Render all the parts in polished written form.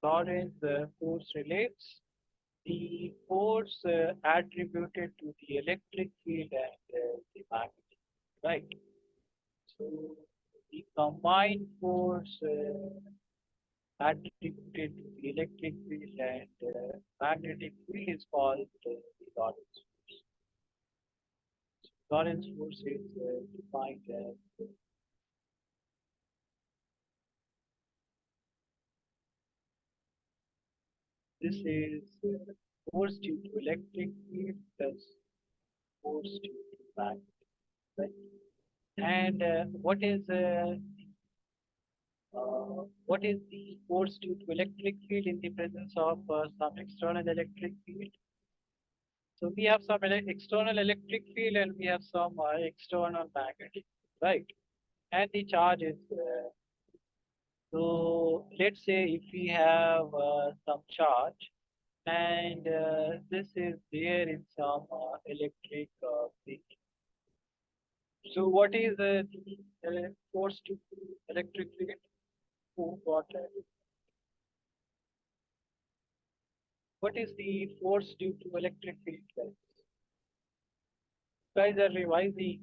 Lorentz force relates the force attributed to the electric field and the magnetic, right? So the combined force attributed to the electric field and magnetic field is called the Lorentz force. Lorentz force is defined as this is force due to electric field plus force due to magnetic, right? And what is the force due to electric field in the presence of some external electric field? So we have some external electric field and we have some external magnetic, right? And the charge is so let's say if we have some charge and this is there in some electric field. So what is the force to electric field? Who got that? What is the force due to electric field, guys? Guys are revising.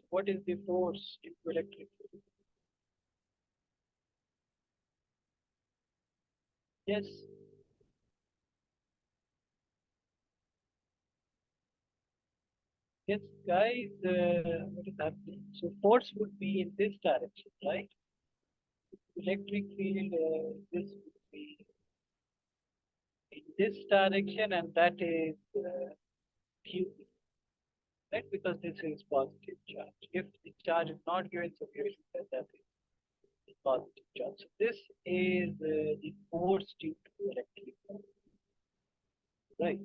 What is the force due to electric field? Yes, yes, guys. What is happening? So force would be in this direction, right? Electric field. This would be in this direction, and that is Q, right? Because this is positive charge. If the charge is not given, so here is that is positive charge. So this is the force due to electric field, right?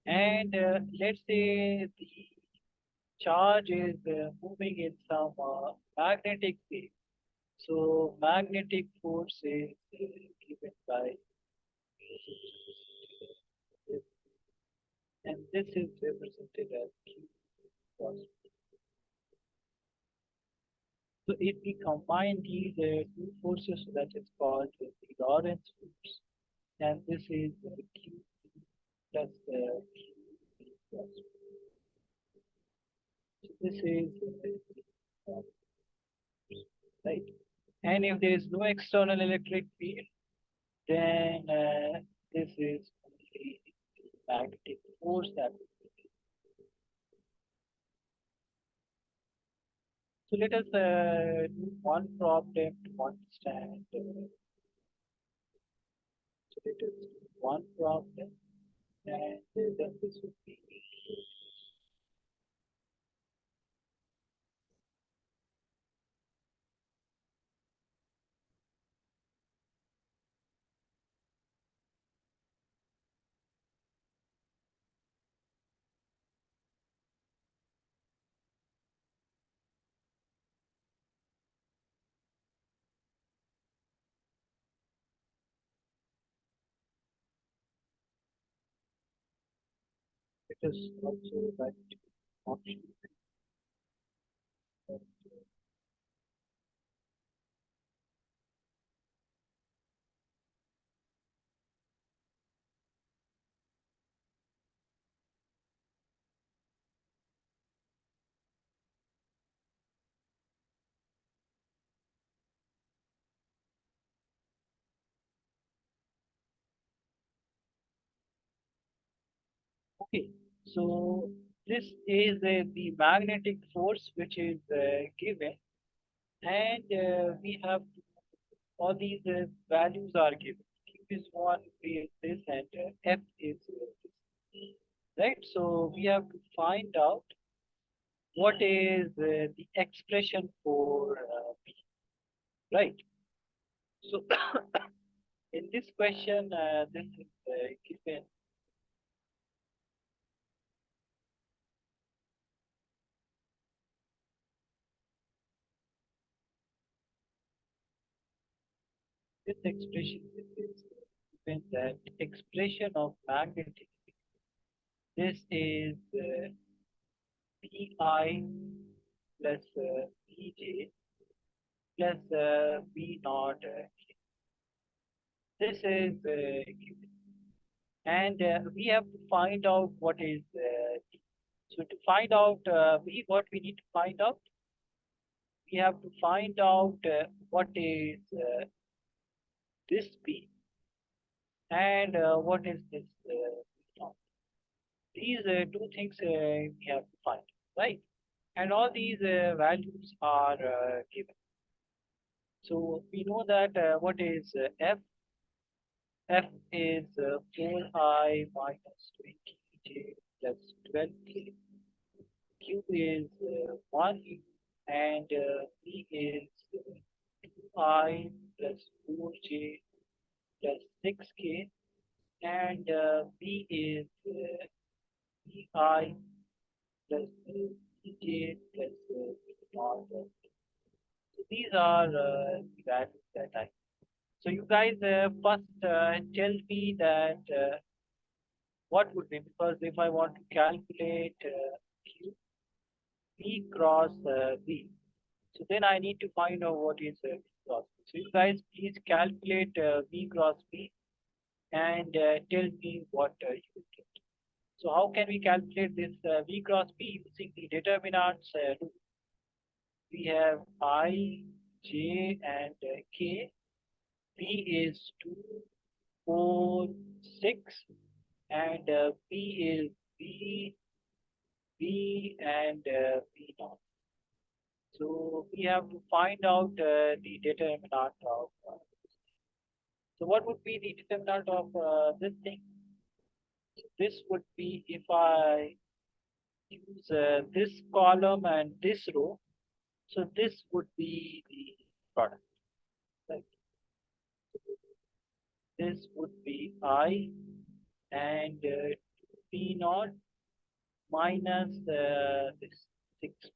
And let's say the charge is moving in some magnetic field. So magnetic force is given by this, and this is represented as Q cos. So if we combine these two forces, so that is called the Lorentz force, and this is Q plus Q cos. So this is right. And if there is no external electric field, then this is only magnetic force that. So let us do one problem to understand. So let us do one problem, and then this would be let us also write option. Okay, so this is the magnetic force which is given, and we have all these values are given. Q is 1, P is this, and F is this. Right? So we have to find out what is the expression for P. Right? So in this question, this is given. This expression is given that expression of magnetic. This is Pi plus Pj plus V naught. This is given. And we have to find out what is T. So to find out V, what we need to find out, we have to find out what is this P and what is this V naught. These two things we have to find, right? And all these values are given. So we know that what is F? F is 4I minus 20j plus 12k. Q is 1 and P is 2I plus 4j plus 6k and B is EI plus EJ plus naught. So these are the values that I. So you guys first tell me that what would be, because if I want to calculate Q, V cross V, so then I need to find out what is V cross V. So you guys please calculate V cross V and tell me what you will get. So how can we calculate this V cross V using the determinants rule? We have I, J and K. V is 2, 4, 6 and P is B, B and B naught. So we have to find out the determinant of. So what would be the determinant of this thing? This would be if I use this column and this row. So this would be the product. Right? This would be I and P naught minus this 6.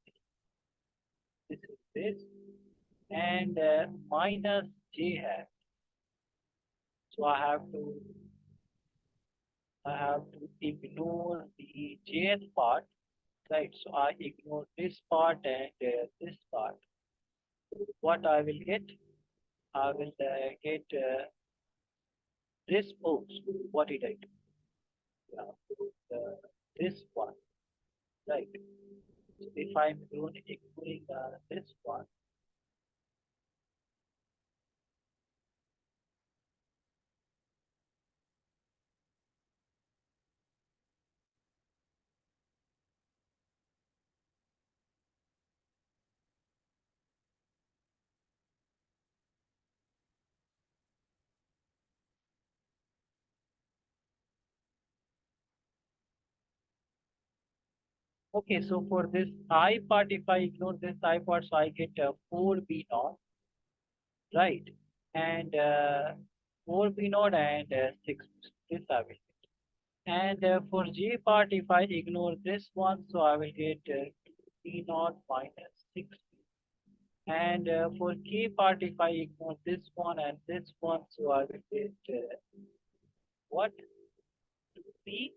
This is this and minus J hat. So I have to ignore the jth part, right? So I ignore this part and this part. What I will get? I will get this. Oh, what did I do? This one, right? So if I'm ignoring this one, okay. So for this I part, if I ignore this I part, so I get 4B naught, right? And 4B naught and 6. This I will. And for J part, if I ignore this one, so I will get P naught minus 6. And for K part, if I ignore this one and this one, so I will get what? P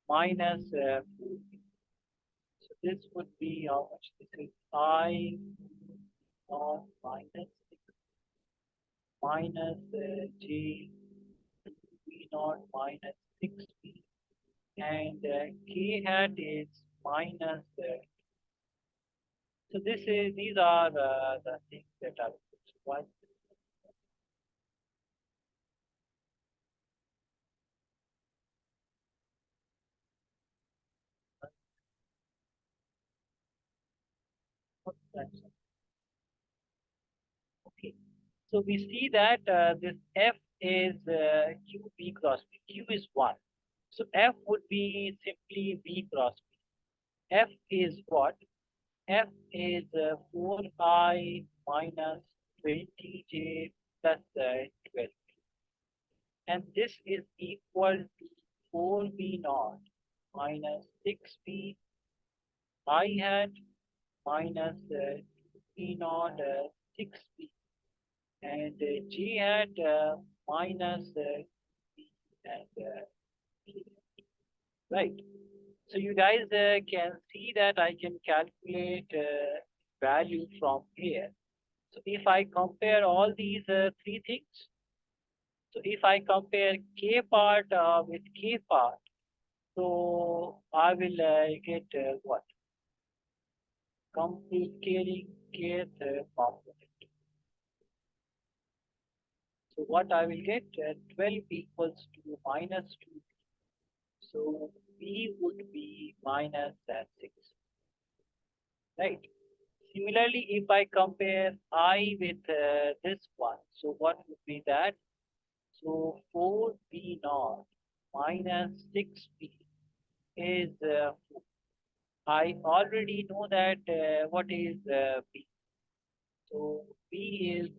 minus 4P. So this would be how much? This is I naught minus 6 minus J P naught minus 6P. And K hat is minus so these are the things that are one. Okay. So we see that this F is Q B cross B. Q is 1. So F would be simply B cross B. F is what? F is 4I minus 20J plus 12. And this is equal to 4B naught minus 6B I hat minus P naught 6B and G hat minus P and P. Right. So you guys can see that I can calculate value from here. So if I compare all these three things, so if I compare K part with K part, so I will get what? Complete scaling kth component. So what I will get? 12 equals to minus 2. So B would be minus 6. Right? Similarly, if I compare I with this one, so what would be that? So 4B naught minus 6B is I already know that what is B. So B is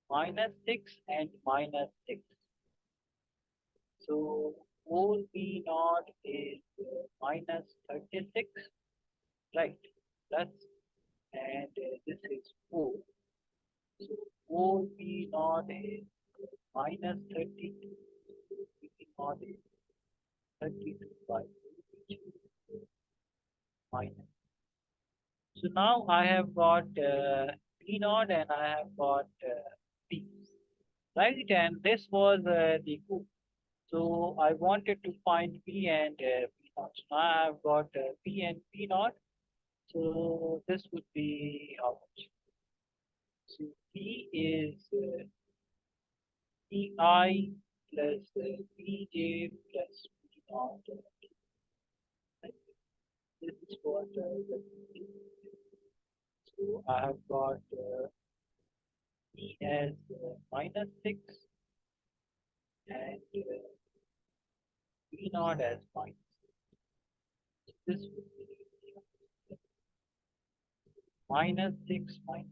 minus 6 and minus 6. So 4B naught is minus 36, right? Plus, and this is 4. So 4B naught is minus 32. B naught is 32 by 2, minus. So now I have got P naught and I have got P, right? And this was the group. So I wanted to find P and P naught. So now I have got P and P naught. So this would be how much? So P is Pi plus Pj plus P naught. Right? This is what so I have got P as minus 6 and P naught as minus. This would be minus 6 minus 6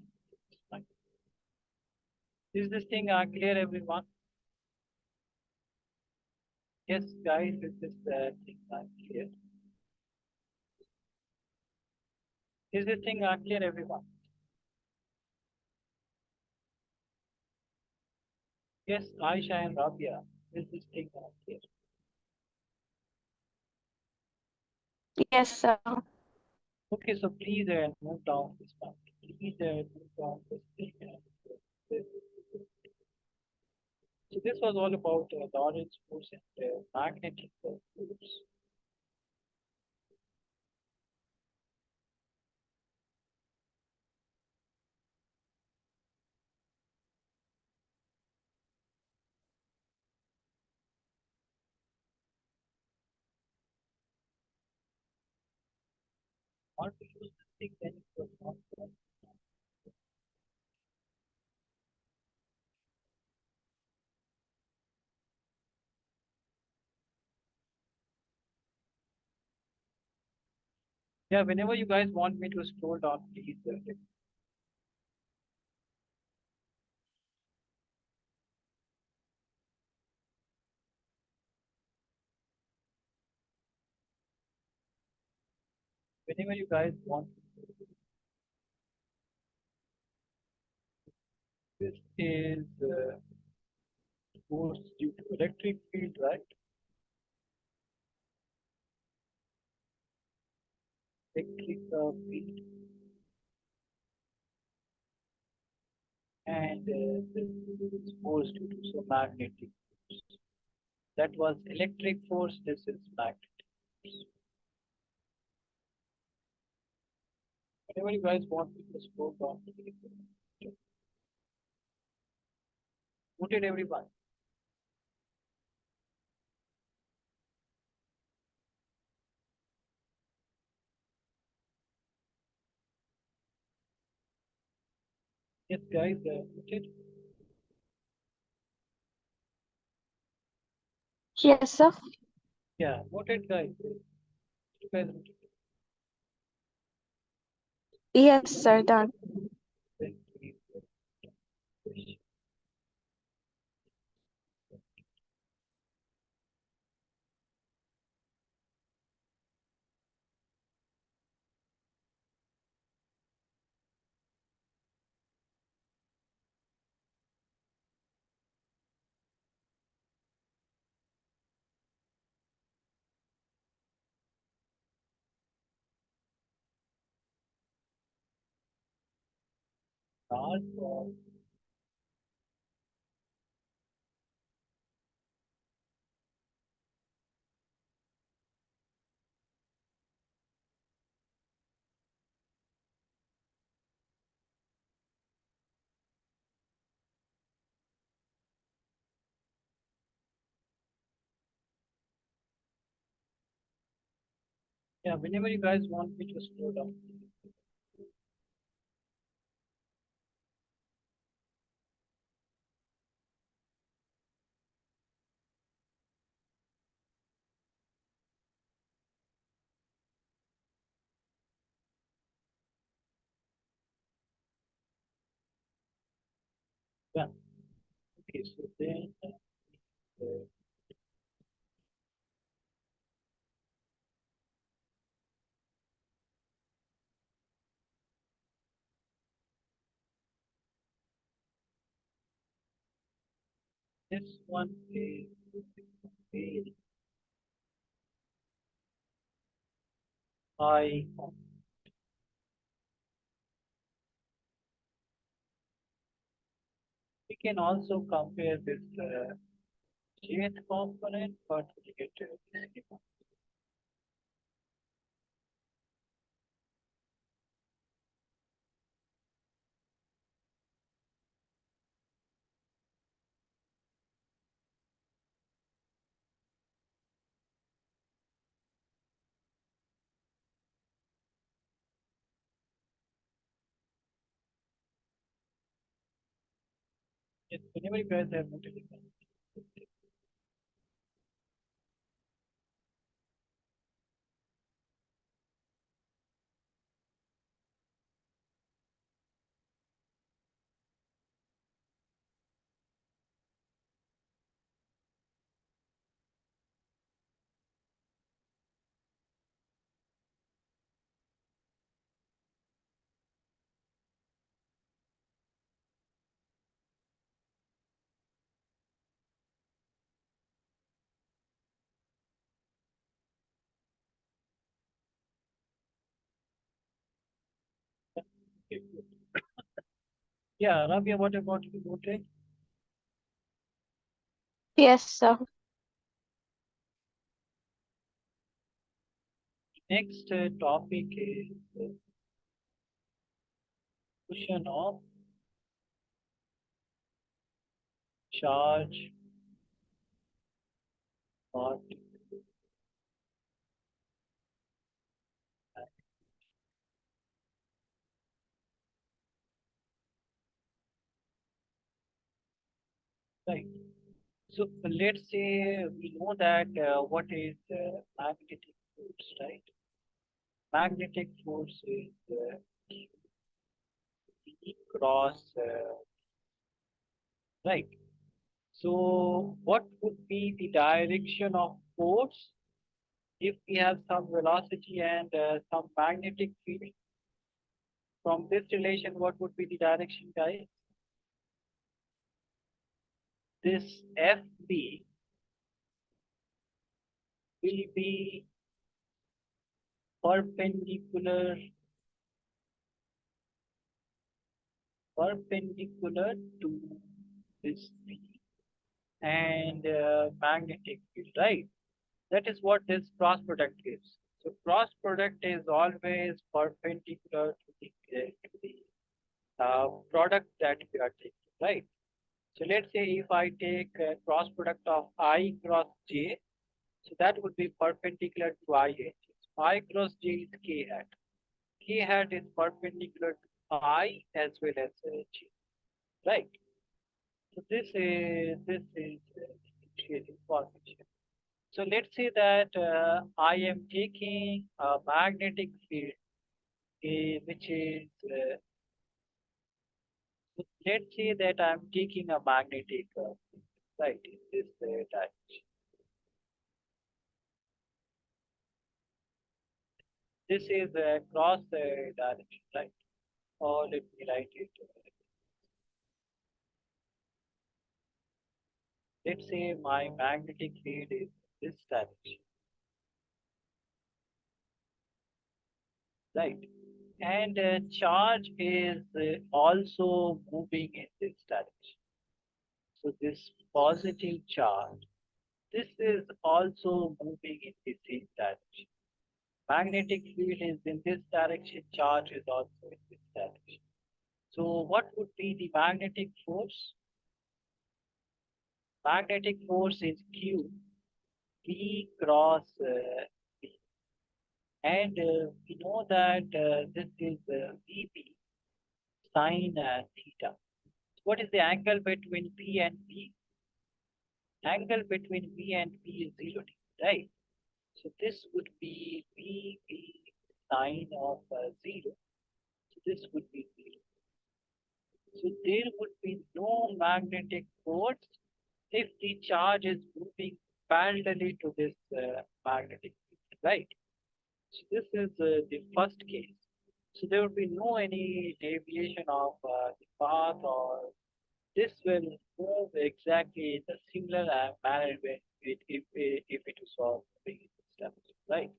minus. Is this thing clear, everyone? Yes, guys, is this thing clear? Is this thing clear, everyone? Yes, Aisha and Rabia, is this thing clear? Yes, sir. Okay, so please move down this one. Please move down this thing. This. So this was all about Lorentz force and magnetic force. Want to use this thing, then it was not done. Yeah, whenever you guys want me to scroll down, please. Whenever you guys want. This is force due to electric field, right? Electric field, and this is force due to so magnetic force. That was electric force. This is magnetic force. Whenever you guys want me to scroll down, please. Noted everyone. Yes, guys, noted. Yes, sir. Yeah, noted, guys. You guys noted. Yes, sir. Done. Then please, Dark or yeah, whenever you guys want me to slow down. Yeah. Okay, so then uh, this one is very high. We can also compare this jth component, but we get this given. Yes, whenever you guys have noted it. Okay, good. Yeah, Rabia, what about you? Noted? Yes, sir. Next topic is question of charge or right. So let's say we know that what is magnetic force, right? Magnetic force is E cross, right? So what would be the direction of force if we have some velocity and some magnetic field? From this relation, what would be the direction, guys? This FB will be perpendicular perpendicular to this C and magnetic field, right? That is what this cross product gives. So cross product is always perpendicular to the product that we are taking, right? So let's say if I take cross product of I cross J, so that would be perpendicular to I H. I cross J is K hat. K hat is perpendicular to I as well as J, right? So this is initiating position. So let's say that I am taking a magnetic field, which is so let's say that I'm taking a magnetic right in this direction. This is a cross direction, right? Or let me write it. Let's say my magnetic field is this direction, right? and charge is also moving in this direction. So this positive charge, this is also moving in the same direction. Magnetic field is in this direction, charge is also in this direction. So what would be the magnetic force? Magnetic force is Q, V cross V. And we know that this is VP sine theta. What is the angle between P and P? Angle between V and P is 0 degree, right? So this would be VP sine of 0. So this would be 0. So there would be no magnetic force if the charge is moving parallelly to this magnetic field, right? So this is the first case. So there would be no any deviation of the path, or this will move exactly in the similar manner when if it is all moving in this direction, right?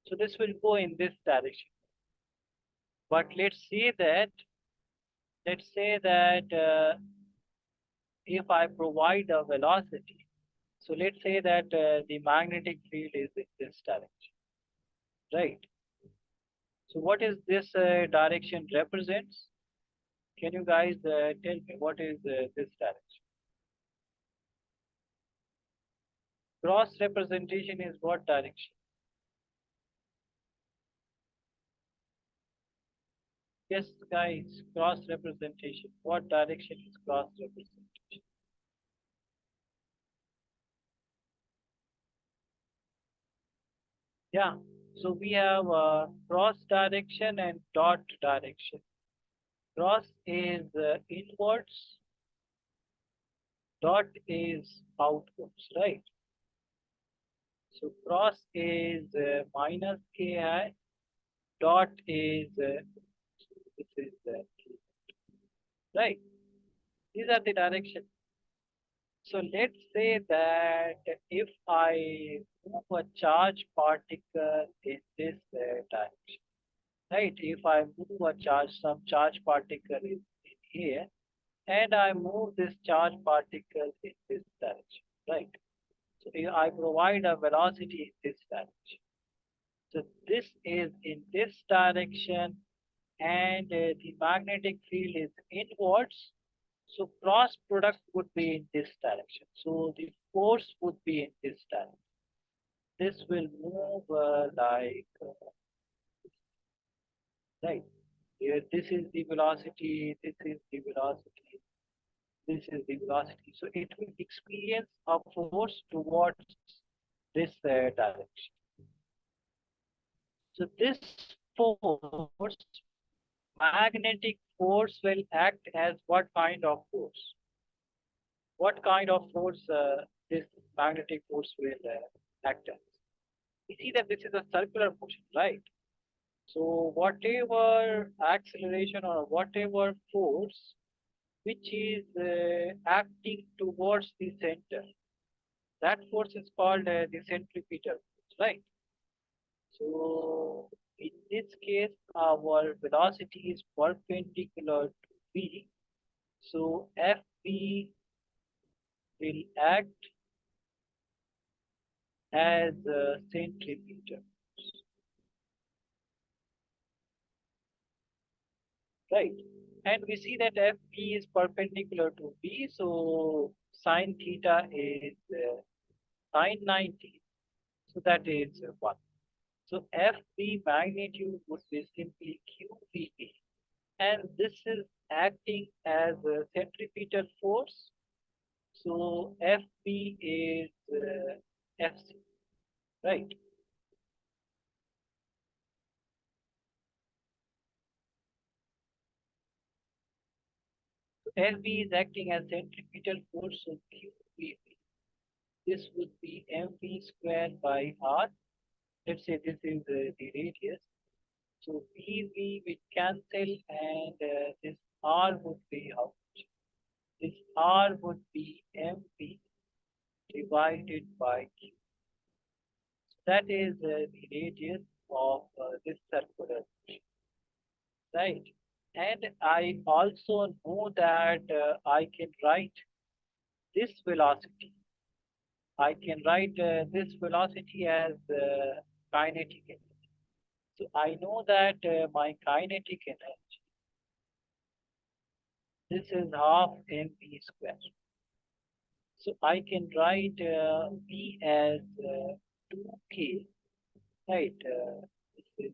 So this will go in this direction. But let's say that if I provide a velocity, so let's say that the magnetic field is in this direction, right? So what is this direction represents? Can you guys tell me what is this direction? Cross representation is what direction? Yes, guys, cross representation. What direction is cross representation? Yeah, so we have cross direction and dot direction. Cross is inwards, dot is outwards, right? So cross is minus ki, dot is this is right. These are the direction. So let's say that if I move a charge particle in this direction, right? If I move a charge, some charge particle is in here, and I move this charge particle in this direction, right? So if I provide a velocity in this direction. So this is in this direction, and the magnetic field is inwards. So cross product would be in this direction. So the force would be in this direction. This will move right. Here, this is the velocity, this is the velocity, this is the velocity. So it will experience a force towards this direction. So this force, magnetic force, will act as what kind of force? What kind of force this magnetic force will act as? We see that this is a circular motion, right? So whatever acceleration or whatever force which is acting towards the center, that force is called the centripetal force, right? So in this case, our velocity is perpendicular to V. So Fv will act as a centripetal force, right? And we see that Fp is perpendicular to V, so sine theta is sine 90, so that is 1. So Fp magnitude would be simply QVP, and this is acting as a centripetal force, so Fp is Fc, right? So Fb is acting as centripetal force, so QVP. This would be mv squared by r. Let's say this is the radius. So PV will cancel, and this R would be how much? This R would be MP divided by Q. That is the radius of this circular motion. right? And I also know that I can write this velocity. I can write this velocity as kinetic energy. So I know that my kinetic energy, this is half mv square. So I can write v as 2k, right? This is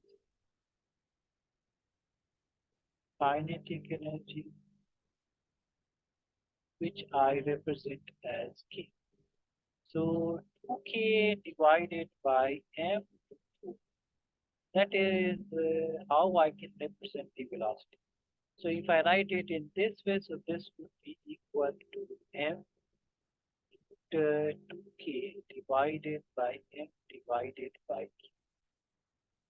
kinetic energy, which I represent as k. So 2k divided by m, that is how I can represent the velocity. So if I write it in this way, so this would be equal to m 2k divided by m divided by k.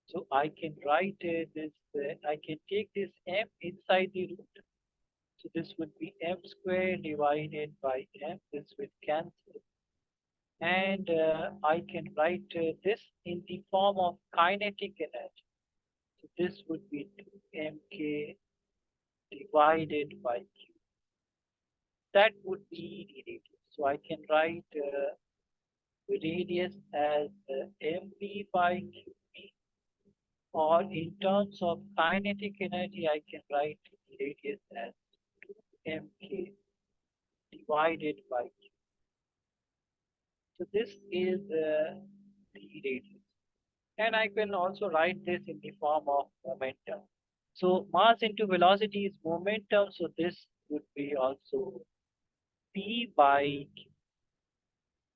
So I can write this, I can take this m inside the root. So this would be m squared divided by m. This will cancel. And I can write this in the form of kinetic energy. So this would be 2mk divided by q. That would be the radius. So I can write radius as mv by qb, or in terms of kinetic energy, I can write radius as 2mk divided by q. So this is the radius. And I can also write this in the form of momentum. So mass into velocity is momentum. So this would be also p by q.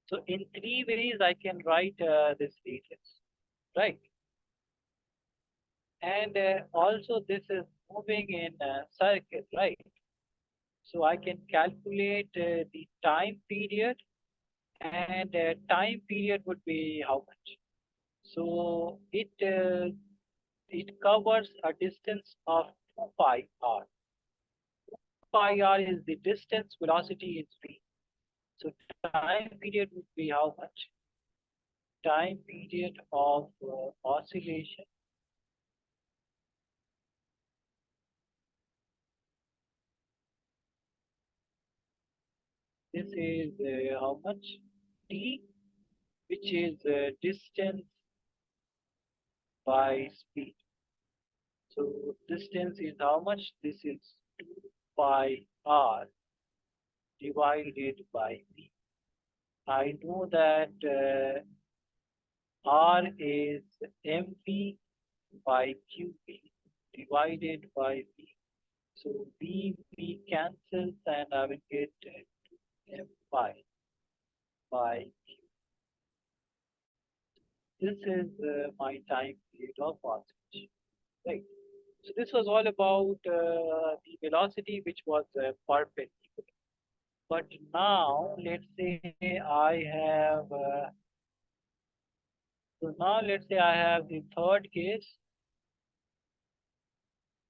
So in three ways I can write this radius, right? And also this is moving in a circle, right? So I can calculate the time period, and time period would be how much? So it covers a distance of 2 pi r. Pi r is the distance, velocity is v. So time period would be how much? Time period of oscillation, this is how much? T, which is distance by speed. So distance is how much? This is 2 pi r divided by v. I know that r is mv by qb divided by v. So v cancels, and I will get m pi by q. This is my time period of oscillation. Right. So this was all about the velocity which was perpendicular. But now let's say I have so now let's say I have the third case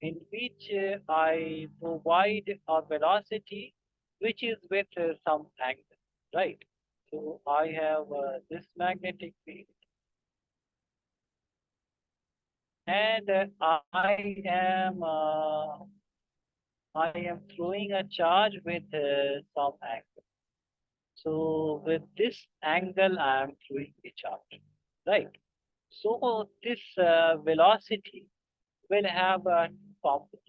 in which I provide a velocity which is with some angle, right? So I have this magnetic field, and I am throwing a charge with some angle. So with this angle, I am throwing the charge, right? So this velocity will have two components.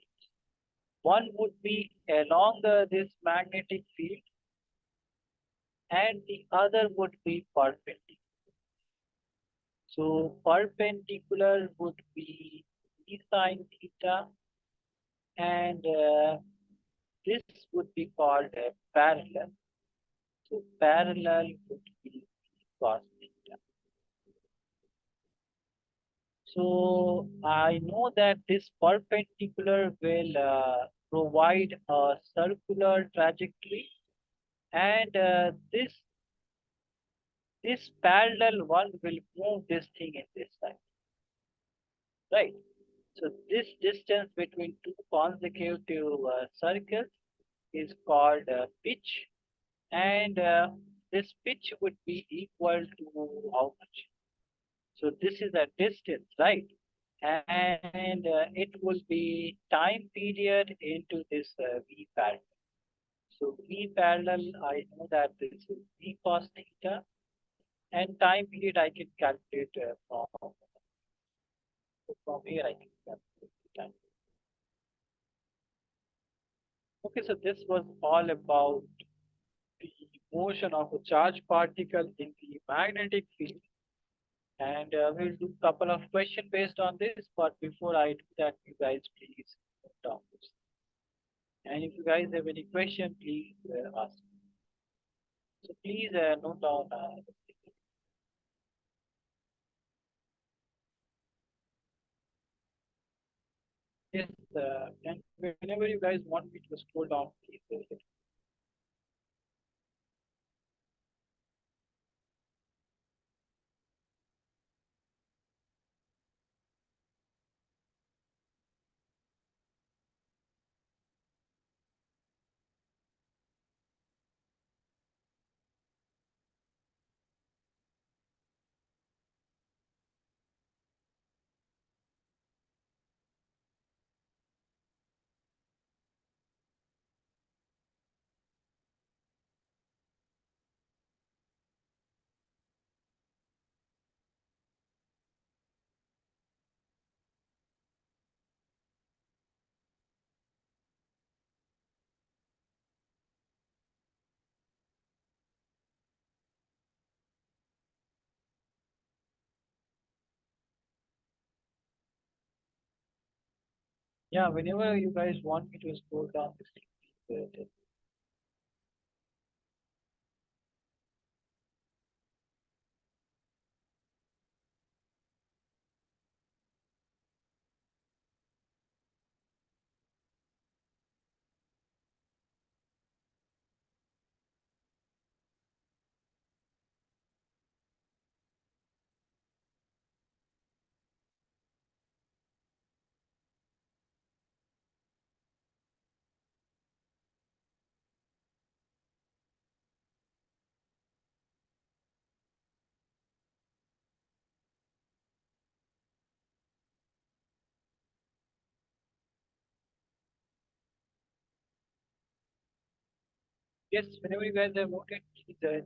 One would be along this magnetic field, and the other would be perpendicular. So perpendicular would be d sine theta, and this would be called parallel. So parallel would be cos theta. So I know that this perpendicular will provide a circular trajectory, and this parallel one will move this thing in this side, right? So this distance between two consecutive circles is called pitch, and this pitch would be equal to how much? So this is a distance, right? and it will be time period into this V parallel. So V parallel, I know that this is V cos theta, and time period I can calculate from here. I can calculate the time. Okay, so this was all about the motion of a charged particle in the magnetic field, and we'll do a couple of questions based on this. But before I do that, you guys please note down this. And if you guys have any question, please ask. So please note down. Yes, and whenever you guys want me to scroll down, please. Yeah, whenever you guys want me to scroll down this thing, please. Yes, whenever you guys have voted, please tell.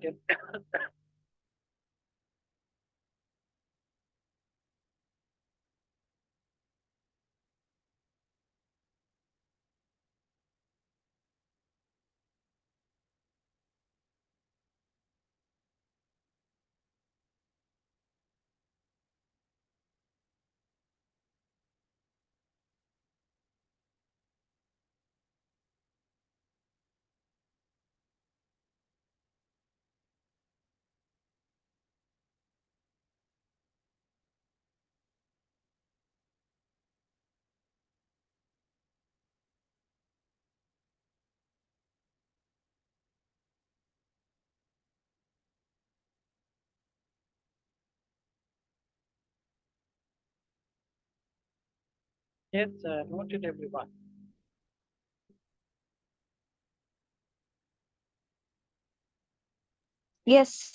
Yes, noted everyone. Yes.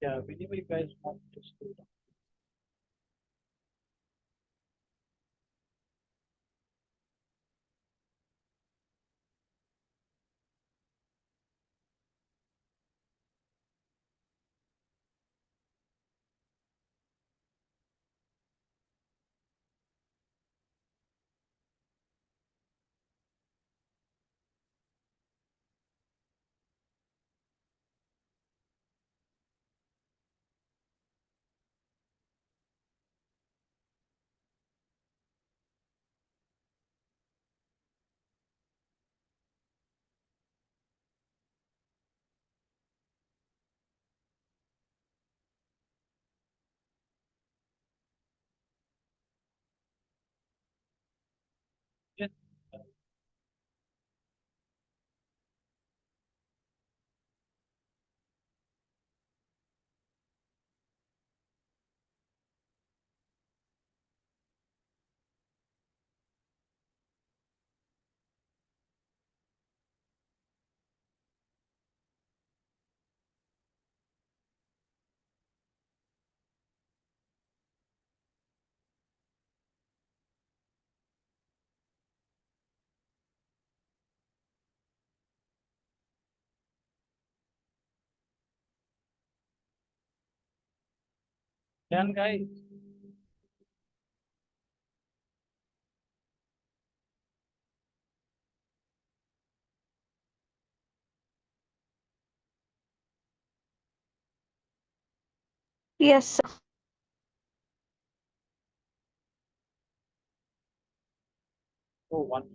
Yeah, whenever you guys want to scroll down. Done, guys. Yes, sir. Oh, one.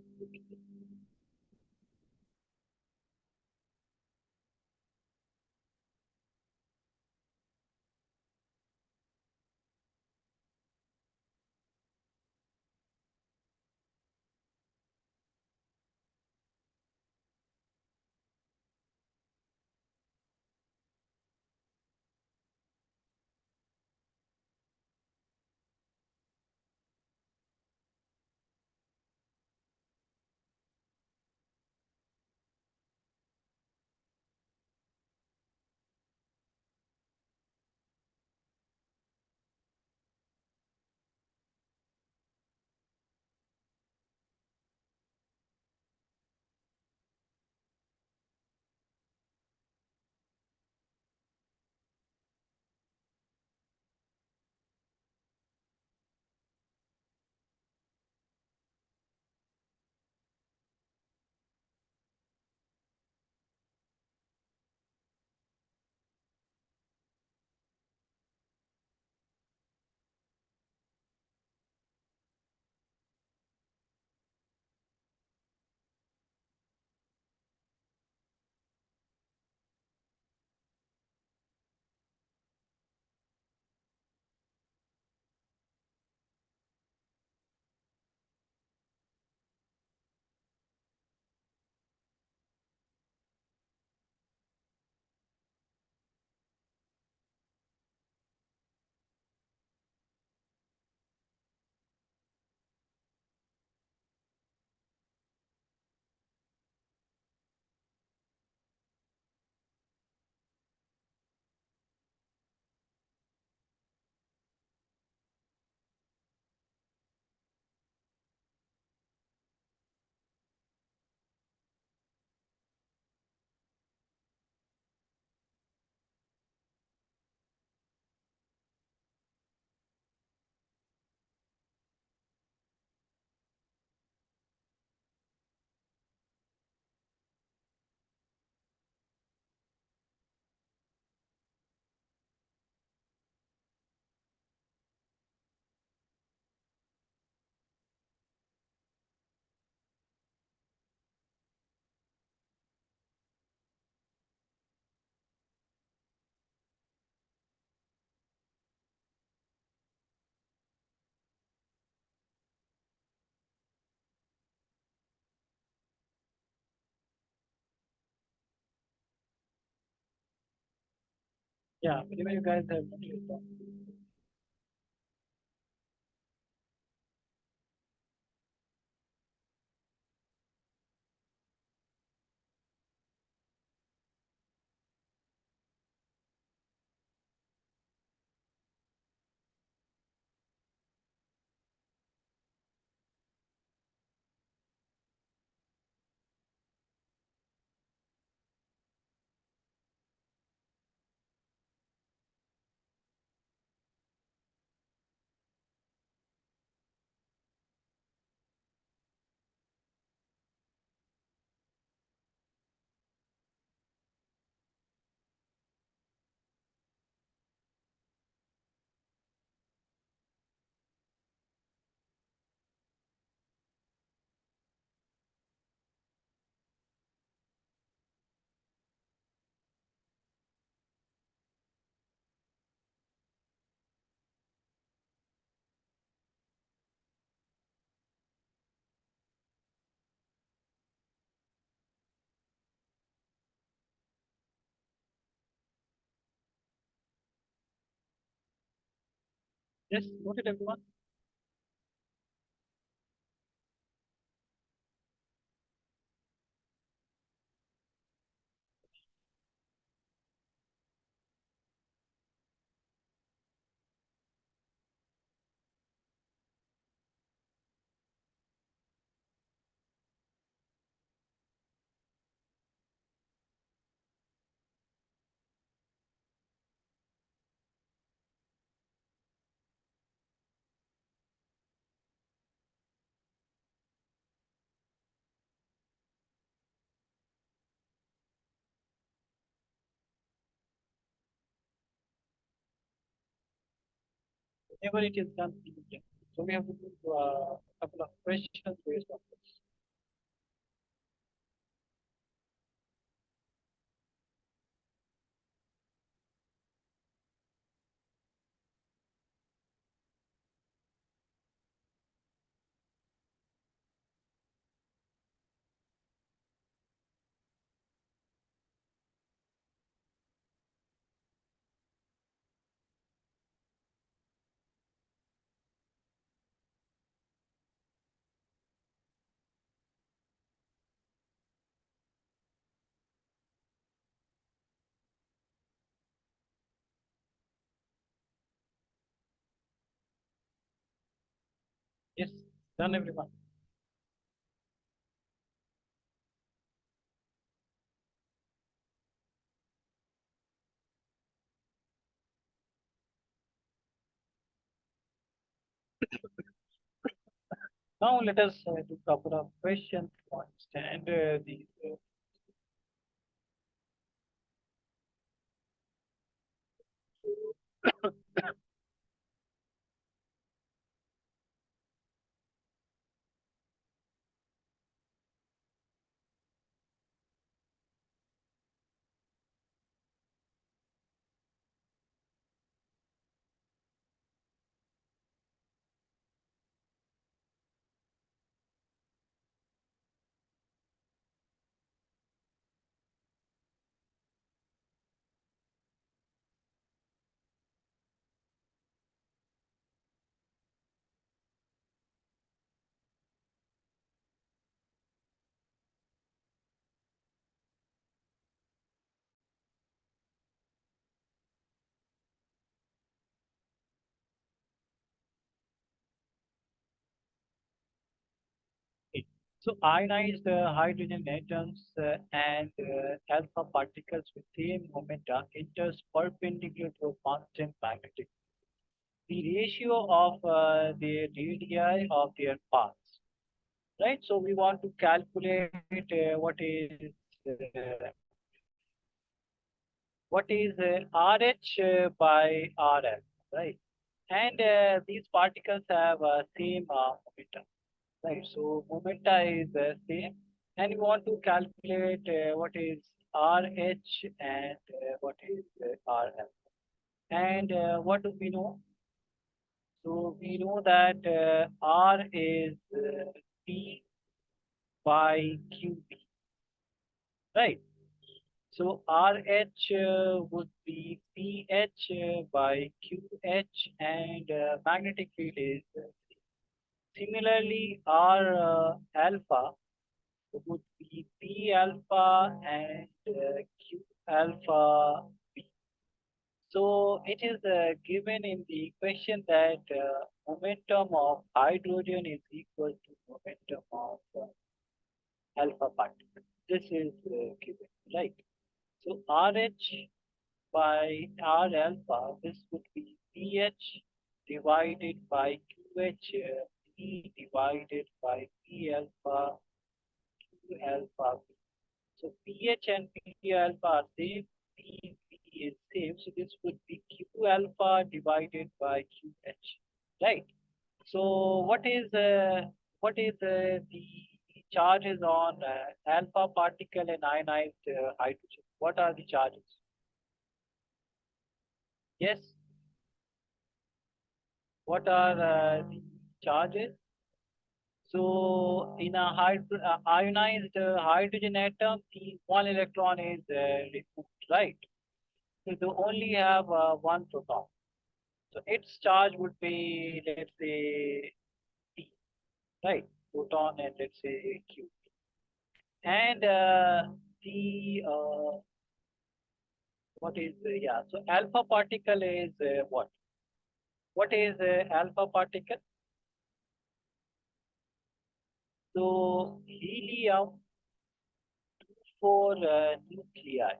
Yeah, whenever you guys have noticed. Yes, noted everyone. whenever it is convenient. So we have to do a couple of questions based on this. Yes, done everyone. Now let us do a couple of questions to understand these. Okay. So ionized hydrogen atoms and alpha particles with same momenta enters perpendicular to a constant magnetic. The ratio of the radii of their paths, right? So we want to calculate what is RH by RL, right? And these particles have same momentum, right? So momenta is same, and we want to calculate what is RH and what is RL. And what do we know? So we know that R is P by QB, right? So RH would be PH by QH, and magnetic field is similarly R alpha would be P alpha and Q alpha B. So it is given in the equation that momentum of hydrogen is equal to momentum of alpha particle. This is given, right? So RH by R alpha, this would be PH divided by QH, P divided by P alpha, Q alpha. So PH and P alpha are same, P is same. So this would be Q alpha divided by QH, right? So what is the charges on alpha particle and ionized hydrogen? What are the charges? Yes. What are the charges? So in a ionized hydrogen atom, the one electron is removed, right? So they only have one proton. So its charge would be, let's say, P, right? Proton and let's say Q. And the what is yeah? So alpha particle is what? What is alpha particle? So helium for nuclei.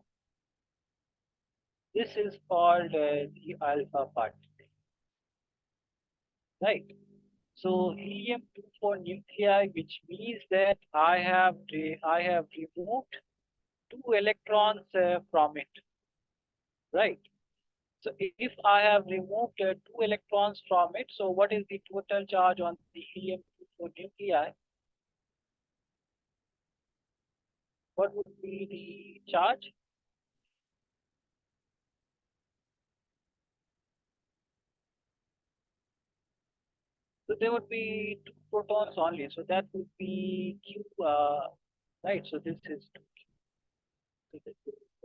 This is called the alpha particle, right? So helium-2 for nuclei, which means that I have removed two electrons from it, right? So if I have removed two electrons from it, so what is the total charge on the helium-2 nuclei? What would be the charge? So there would be two protons only. So that would be Q, right? So this is 2Q. So this is,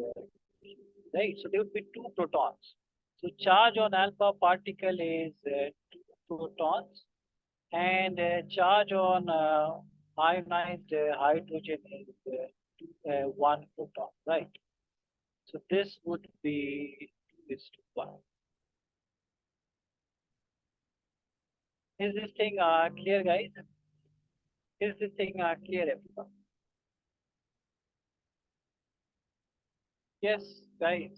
right. So there would be two protons. So charge on alpha particle is two protons, and charge on ionized hydrogen is one proton, right? So this would be 2 is to 1. Is this thing clear, guys? Is this thing clear, everyone? Yes, guys.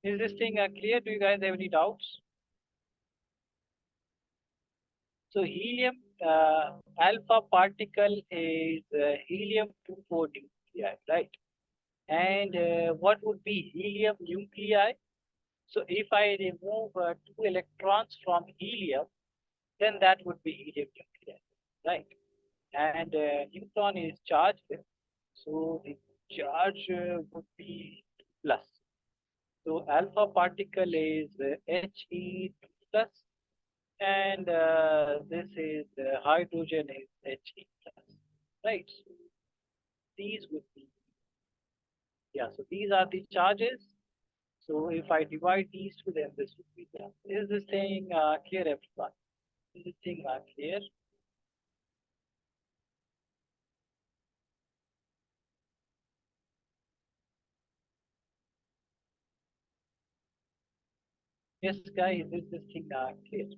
Is this thing clear? Do you guys have any doubts? So helium alpha particle is helium-2 nuclei, right? And what would be helium nuclei? So if I remove two electrons from helium, then that would be helium nuclei, right? And neutron is charged, so the charge would be plus. So alpha particle is He plus, and this is hydrogen is He plus, right? So these would be, yeah. So these are the charges. So if I divide these two, then this would be the answer. Is this thing clear, everyone? Is this thing clear? Yes, guys, is this thing clear?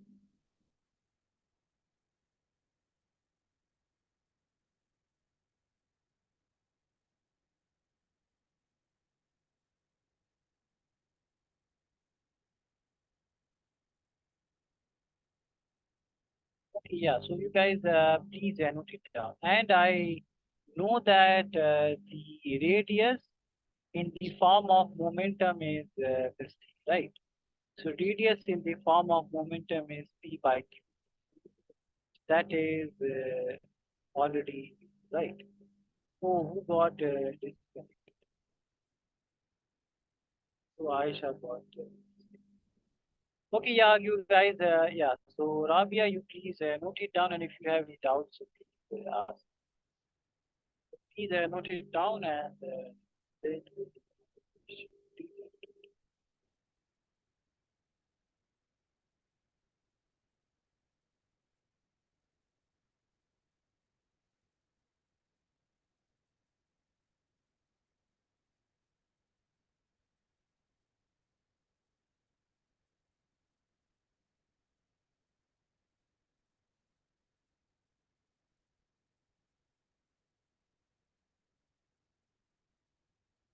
Yeah, so you guys please note it down. And I know that the radius in the form of momentum is this thing, right? So radius in the form of momentum is P by Q. That is already right. Oh, who got disconnected? So Aisha got. Okay, yeah, you guys, yeah. So Rabia, you please note it down, and if you have any doubts, so please ask. Please note it down, and then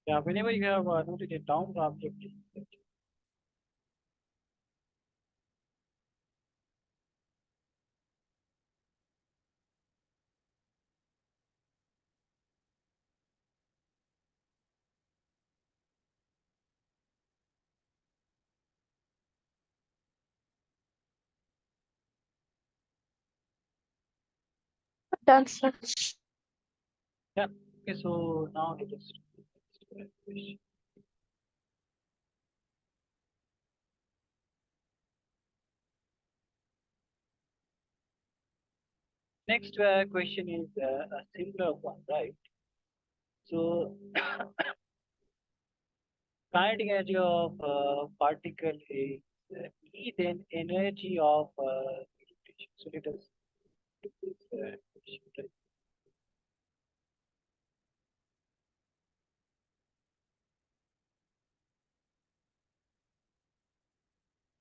yeah, whenever you have noted it down, Rabia, please. Done, sir. Yeah. Okay, so now let us do the next question. Next question is a similar one, right? So kinetic energy of particle is E then energy of meditation. So let us do this question, right?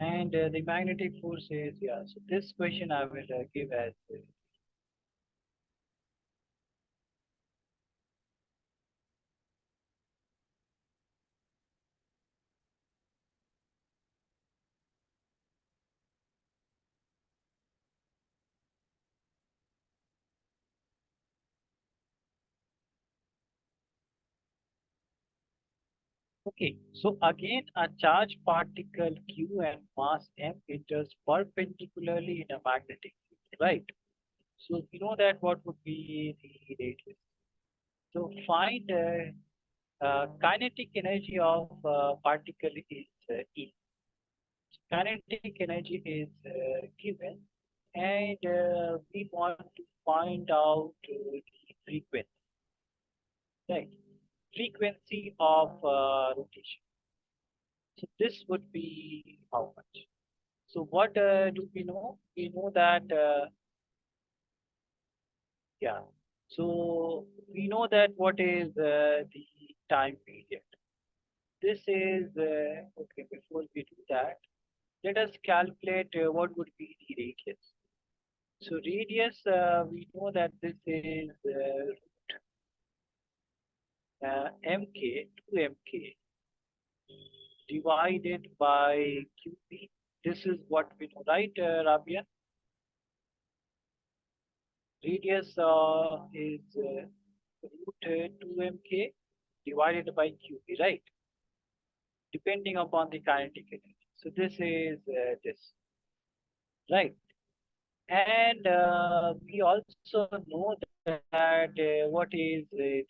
And the magnetic force is, yeah. So this question I will give as Okay, so again, a charged particle Q and mass M enters perpendicularly in a magnetic field, right? So we know that what would be the radius. So find kinetic energy of particle is E. Kinetic energy is given, and we want to find out the frequency, right? Frequency of rotation. So this would be how much? So what do we know? We know that yeah. So we know that what is the time period. This is okay. Before we do that, let us calculate what would be the radius. So radius, we know that this is mk, 2 mk divided by qp. This is what we know, right, Rabia? Radius is root 2 mk divided by qp, right? Depending upon the kinetic energy. So this is this, right? And we also know that what is the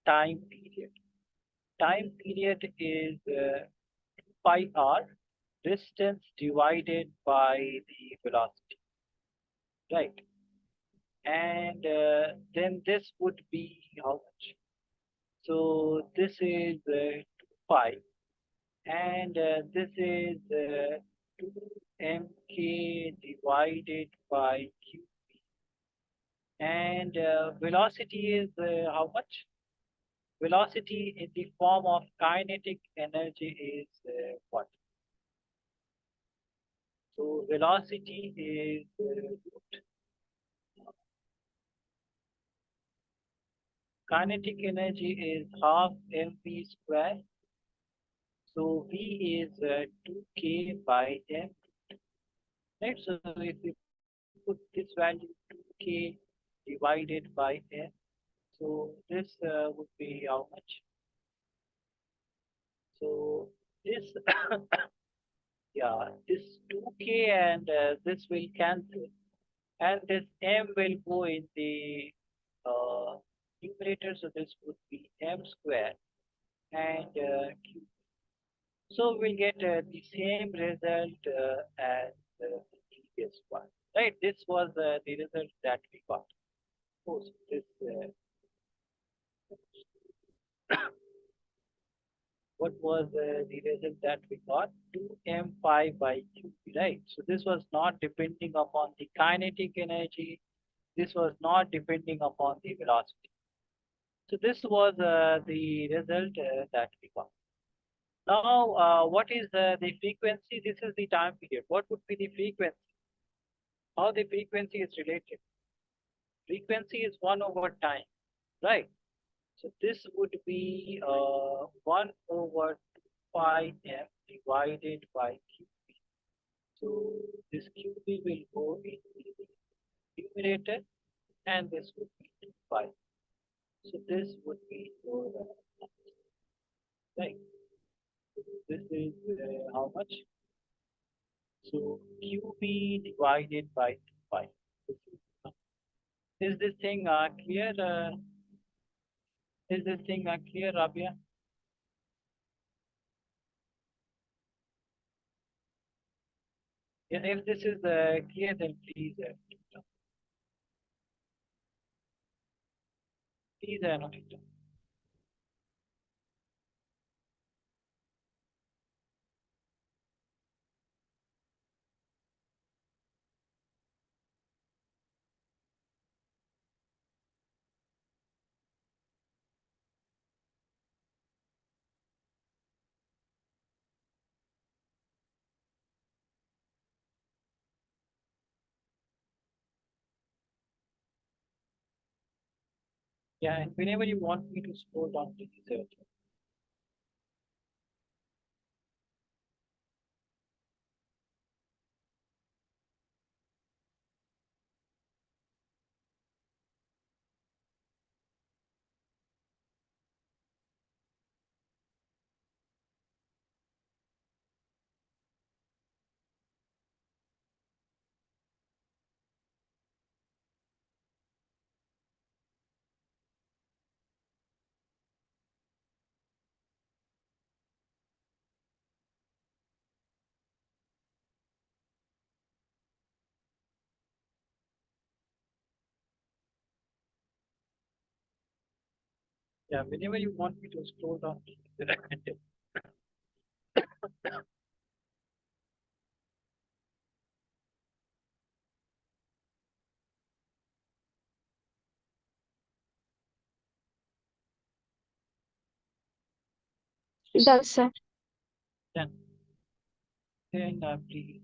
time period. Time period is pi r, distance divided by the velocity, right? And then this would be how much? So this is 2 pi, and this is 2 mk divided by q, and velocity is how much? Velocity in the form of kinetic energy is what? So velocity is kinetic energy is half mv square. So v is 2k by m, right? So if we put this value 2k divided by m, so this would be how much? So this yeah, this 2k and this will cancel, and this m will go in the uh, numerator, so this would be m square and q. So we'll get the same result as the previous one, right? This was the result that we got. Oh, so this what was the result that we got? 2m pi by q, right? So this was not depending upon the kinetic energy. This was not depending upon the velocity. So this was the result that we got. Now, what is the frequency? This is the time period. What would be the frequency? How the frequency is related? Frequency is 1 over time, right? So this would be 1 over 2 pi m divided by qp. So this qp will go in the numerator, and this would be 2 pi. So this would be your right. This is how much? So QB divided by 2 pi. Is this thing clear? Is this thing clear, Rabia? Yeah, if this is clear, then please note it down. Yeah, and whenever you want me to scroll down, please. Yeah, whenever you want me to scroll down. Done, sir. then, then please.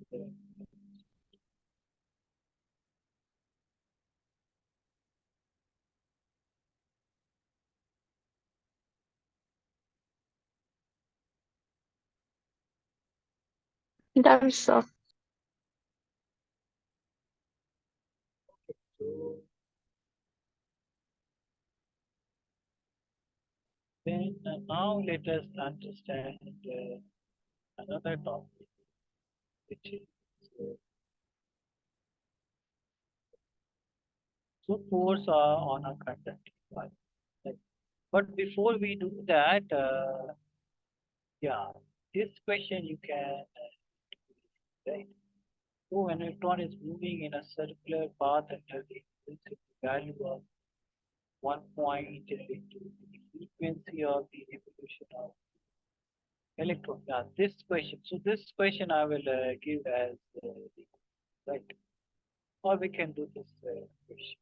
Done, sir. So then now let us understand another topic, which is so force on a conducting wire. Right. But before we do that, yeah, this question you can right. So an electron is moving in a circular path under the intensity value of 1 point into the frequency of the evolution of electron. Yeah, this question. So this question I will give as the right, or we can do this question.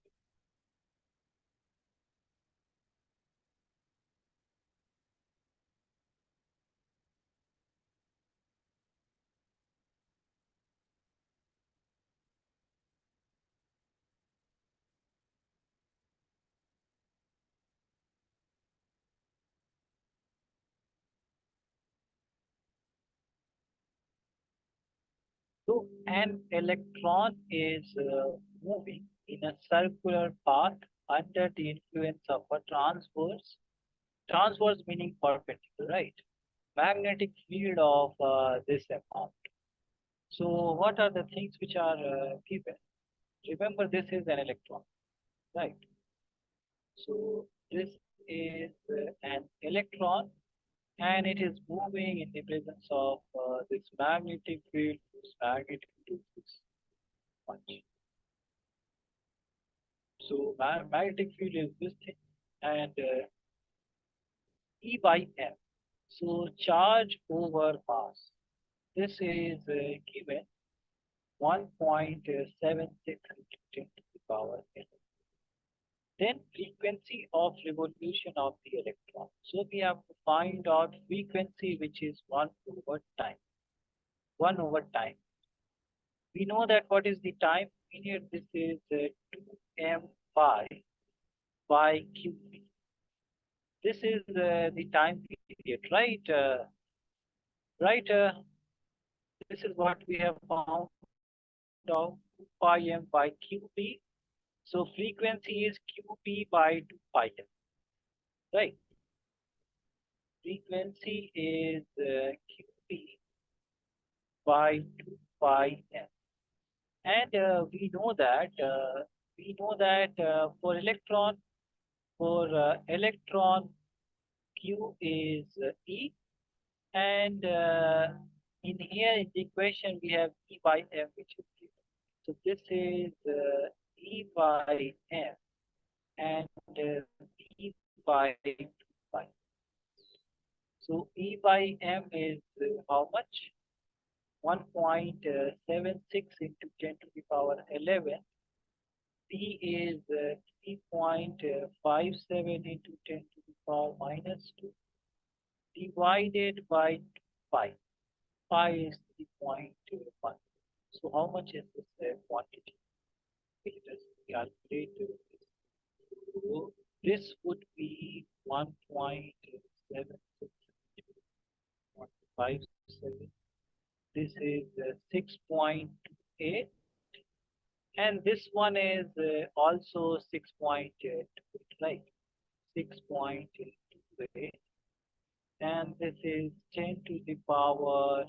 So an electron is moving in a circular path under the influence of a transverse meaning perpendicular, right? Magnetic field of this amount. So what are the things which are given? Remember, this is an electron, right? So this is an electron, and it is moving in the presence of this magnetic field, this magnetic field is much. So magnetic field is this thing, and E by M. So charge over mass. This is given 1.76 into 10 to the power n. Then frequency of revolution of the electron. So we have to find out frequency, which is 1 over time. 1 over time. We know that what is the time period? This is 2m pi by qp. This is the time period, right? Right? This is what we have found out 2 pi m by qp. So frequency is qp by 2 pi m, right? Frequency is qp by 2 pi m. And we know that for electron q is e, and in here in the equation we have e by m, which is given. So this is e by m and e by 2 pi. So e by m is how much? 1.76 into 10 to the power 11. P is 3.57 into 10 to the power minus 2 divided by 5. Pi is 3.1. So how much is this quantity? Let us calculate this. So this would be 1.76, 1.57. This is 6.8, and this one is also 6.8, right? 6.28, and this is 10 to the power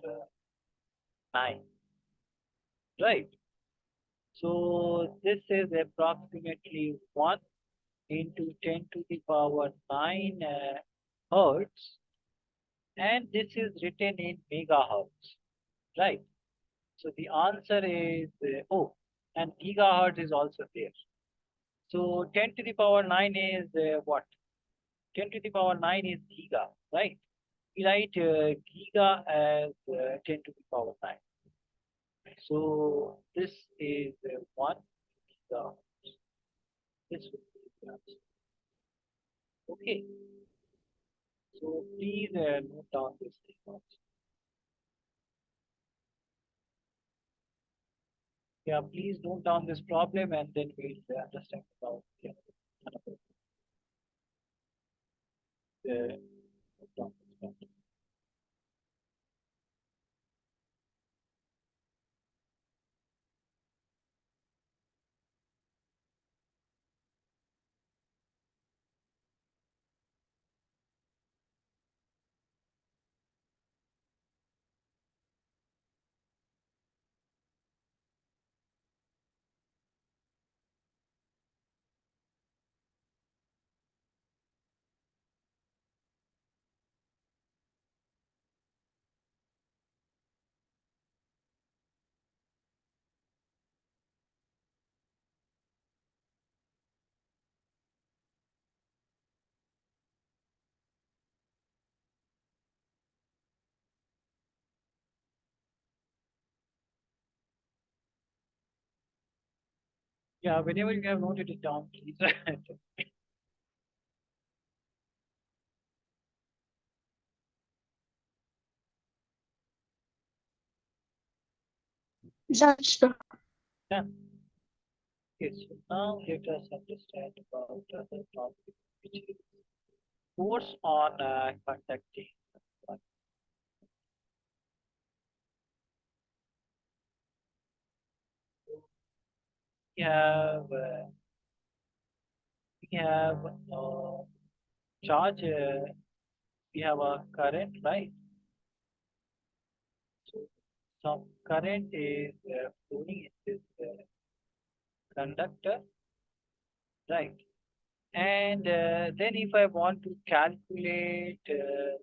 9, right? So this is approximately 1 into 10 to the power 9 hertz, and this is written in megahertz, right? So the answer is oh, and gigahertz is also there. So 10 to the power 9 is what? 10 to the power 9 is giga, right? We write giga as 10 to the power 9. So this is 1 giga. This would be the answer. Okay, so please note down this thing also. Yeah, please note down this problem and then we'll understand about another note down this problem. Yeah, whenever you have noted it down, please. Judge the Yeah. Okay, so now let us understand about the topic, which is force on conducting. We have charge. We have a current, right? So some current is flowing in this conductor, right? And then if I want to calculate the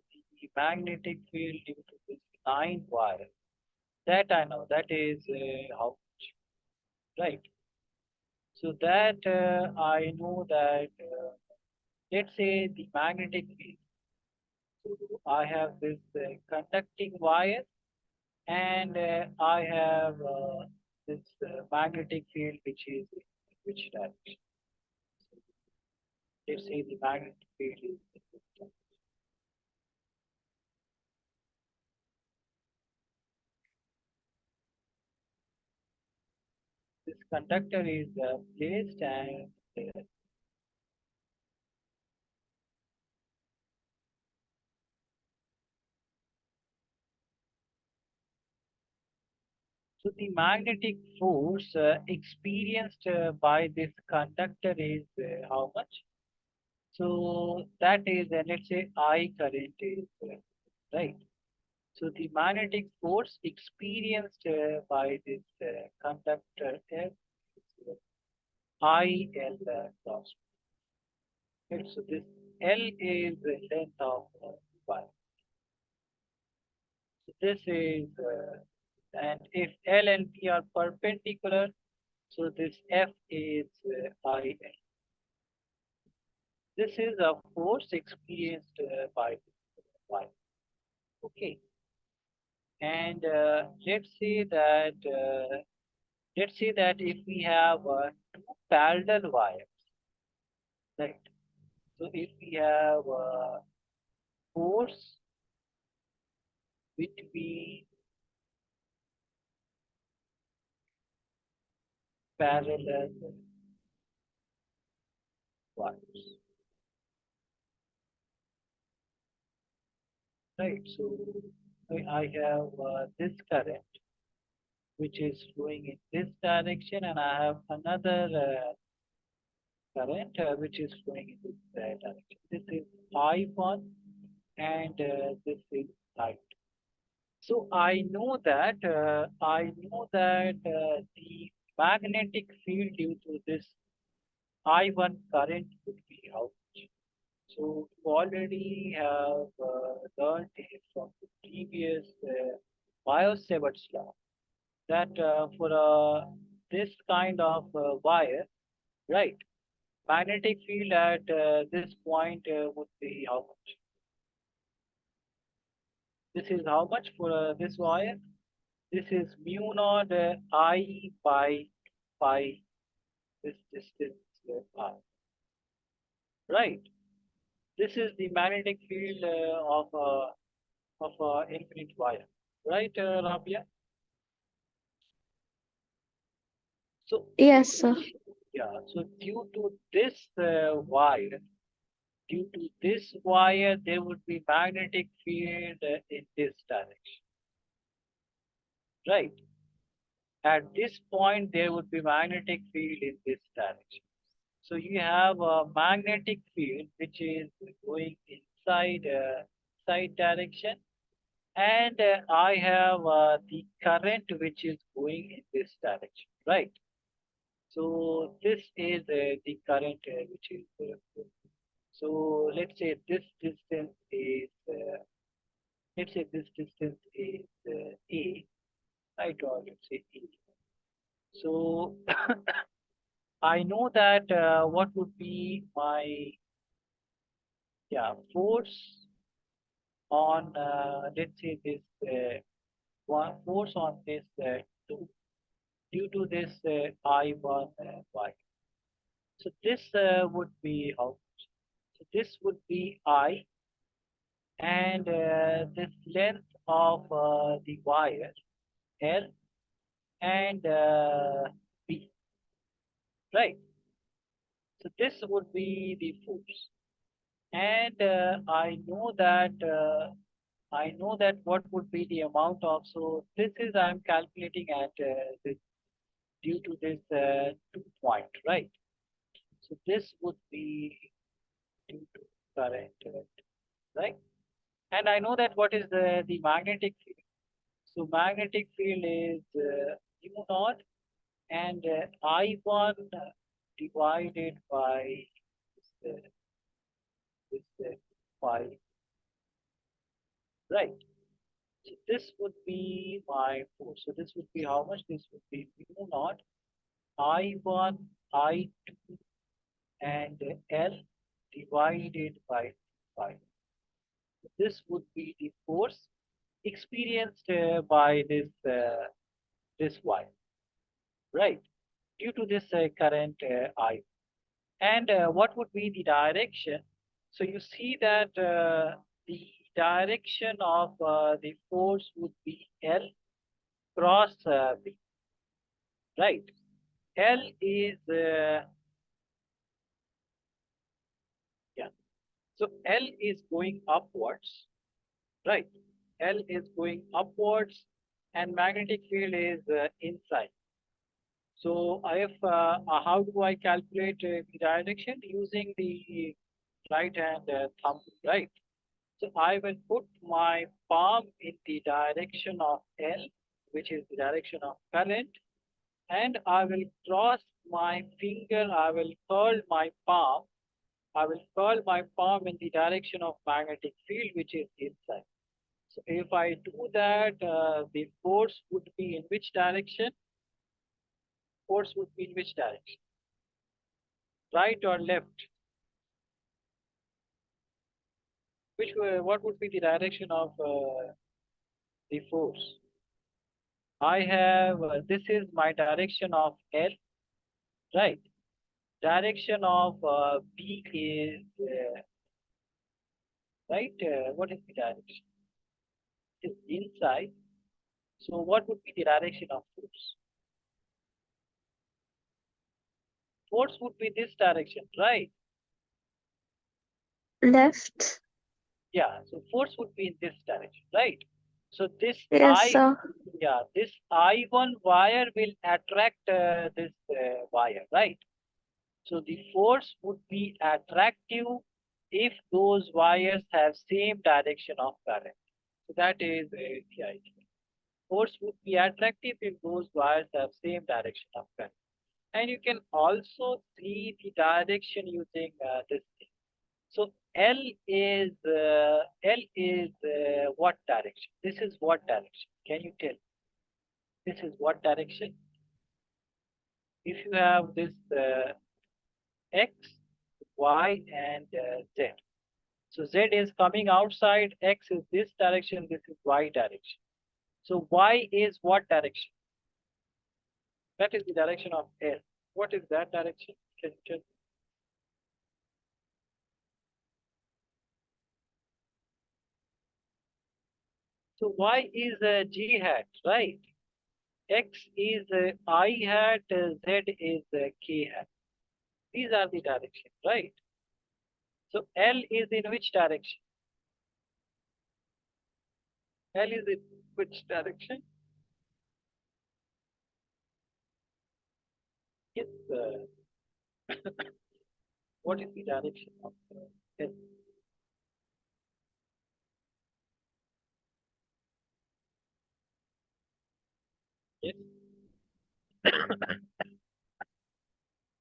magnetic field due to this line wire, that I know that is how much, right? So that I know that let's say the magnetic field. So I have this conducting wire and I have this magnetic field which is in which direction. Let's say the magnetic field is in this direction. This conductor is placed and so the magnetic force experienced by this conductor is how much? So that is, let's say, I current is right. So the magnetic force experienced by this conductor is I L cross. Right? So this L is the length of wire. So this is, and if L and P are perpendicular, so this F is I L. This is a force experienced by this wire. Okay. And let's say that if we have two parallel wires, right? So if we have force between parallel wires, right? So I have this current which is flowing in this direction, and I have another current which is flowing in this direction. This is I1 and this is I2. So I know that the magnetic field due to this I1 current would be how much? So you already have learned it from the previous Biot-Savart's law that for this kind of wire, right? magnetic field at this point would be how much? This is how much for this wire? This is mu naught I by pi this distance r. Right. This is the magnetic field of infinite wire. Right, Rabia? So Yes, sir. yeah. So due to this wire, there would be magnetic field in this direction. Right. At this point, there would be magnetic field in this direction. So you have a magnetic field which is going inside side direction, and I have the current which is going in this direction, right? So this is the current which is so let's say this distance is A, right? Or let's say E. So I know that what would be my force on let's say this one force on this two due to this I1 y. So this would be how? So this would be I, and this length of the wire L and B, right? So this would be the force, and I know that what would be the amount of. So this is I'm calculating at this due to this 2 point, right? So this would be due to current, right? And I know that what is the magnetic field. So magnetic field is mu naught and I1 divided by this pi, right? So this would be my force. So this would be how much? This would be mu naught I1, I2, and L divided by pi. This would be the force experienced by this wire, right? Due to this current I. And what would be the direction? So you see that the direction of the force would be L cross B, right? L is yeah. So L is going upwards, right? L is going upwards, and magnetic field is inside. So how do I calculate the direction? Using the right hand thumb, right? So I will put my palm in the direction of L, which is the direction of current, and I will cross my finger, I will curl my palm, I will curl my palm in the direction of magnetic field, which is inside. So if I do that, the force would be in which direction? Force would be in which direction? Right or left? What would be the direction of the force? I have this is my direction of L, right? Direction of B is right. What is the direction? It is inside. So what would be the direction of force? Force would be this direction, right? Left. Yeah. So force would be in this direction, right? So Yes, sir. this I1 wire will attract this wire, right? So the force would be attractive if those wires have same direction of current. So that is the idea. Force would be attractive if those wires have same direction of current. And you can also see the direction using this thing. So L is what direction? This is what direction? Can you tell? This is what direction? If you have this X, y, and z. So z is coming outside, x is this direction, this is y direction. So y is what direction? That is the direction of L. What is that direction? Can you tell? So y is g hat, right? X is I hat, Z is K hat. These are the directions, right? So L is in which direction? L is in which direction? Yes. What is the direction of L? Yes.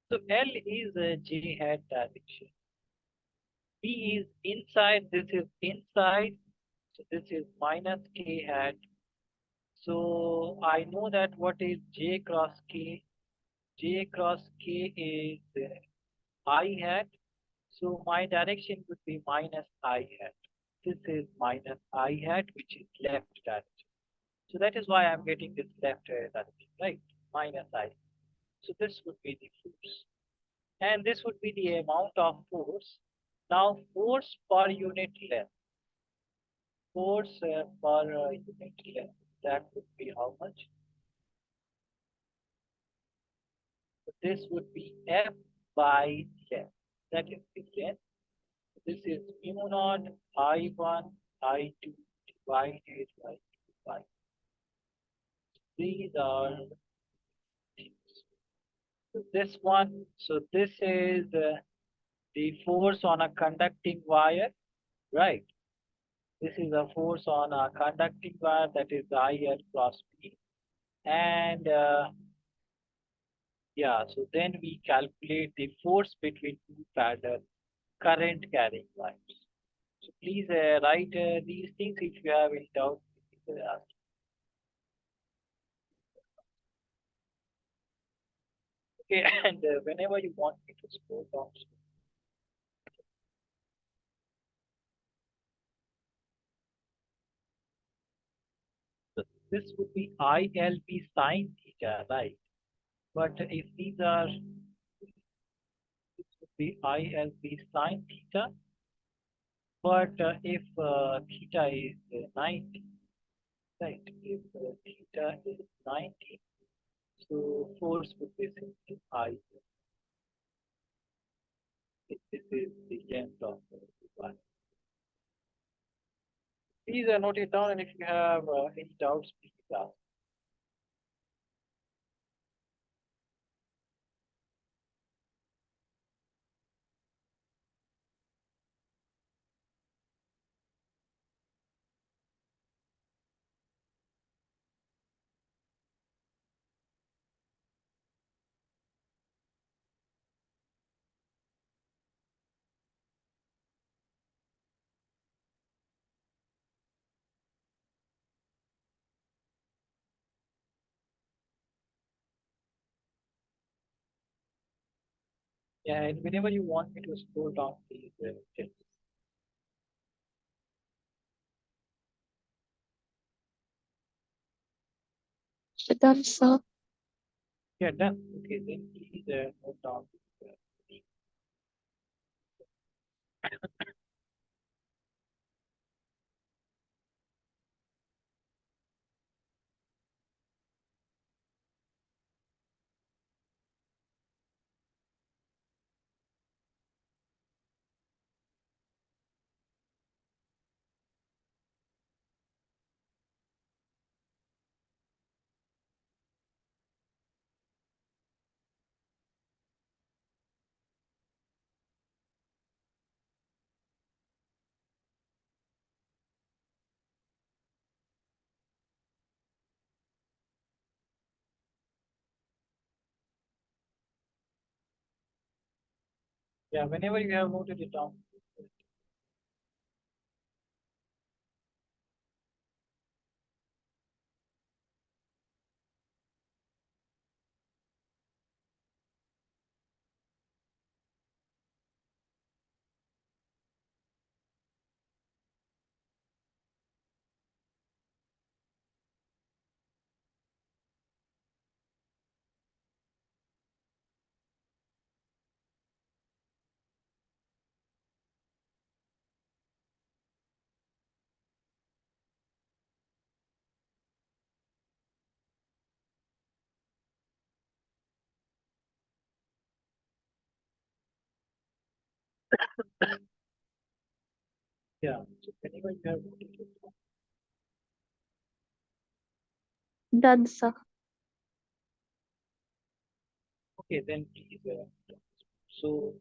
So L is J hat direction. B is inside. This is inside. So this is minus K hat. So I know that what is J cross K? J cross K is I hat. So my direction would be minus I hat. This is minus I hat, which is left direction. So that is why I'm getting this left direction, right? Minus I. So this would be the force. And this would be the amount of force. Now force per unit length. Force per unit length. That would be how much? So this would be F by length. That is the length. This is mu naught I1 I2 divided by 2 pi. These are things. So this one, so this is the force on a conducting wire, right? This is a force on a conducting wire, that is IL cross P. And yeah, so then we calculate the force between two parallel current carrying wires. So please write these things. If you have any doubt, please ask. Okay, and whenever you want me to scroll down, so this would be ILP sine theta, right? But if these are, this would be ILP sine theta. But if theta is 90, right? If theta is 90, so force would be simply I. If this is the length of the wire. Please note it down, and if you have any doubts, please ask. Yeah, and whenever you want me to scroll down, please tell me. Done, sir. Yeah, done. Okay, then please note down. uh, Yeah, whenever you have noted it down. Yeah. So anyone you have noted it? Done, sir. Okay, then please. So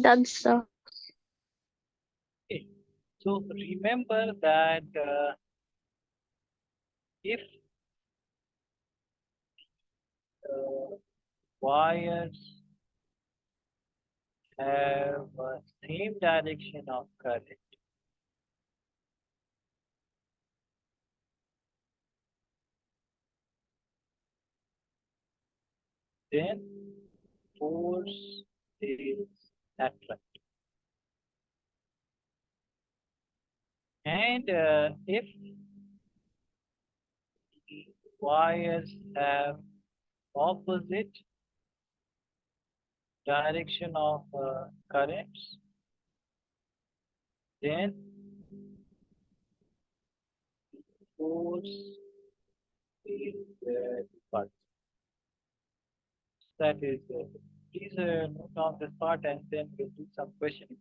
Done, sir. okay. So remember that if wires have same direction of current, then force is attract. And if the wires have opposite direction of currents, then force is but that is please note down this part and then we'll do some questioning.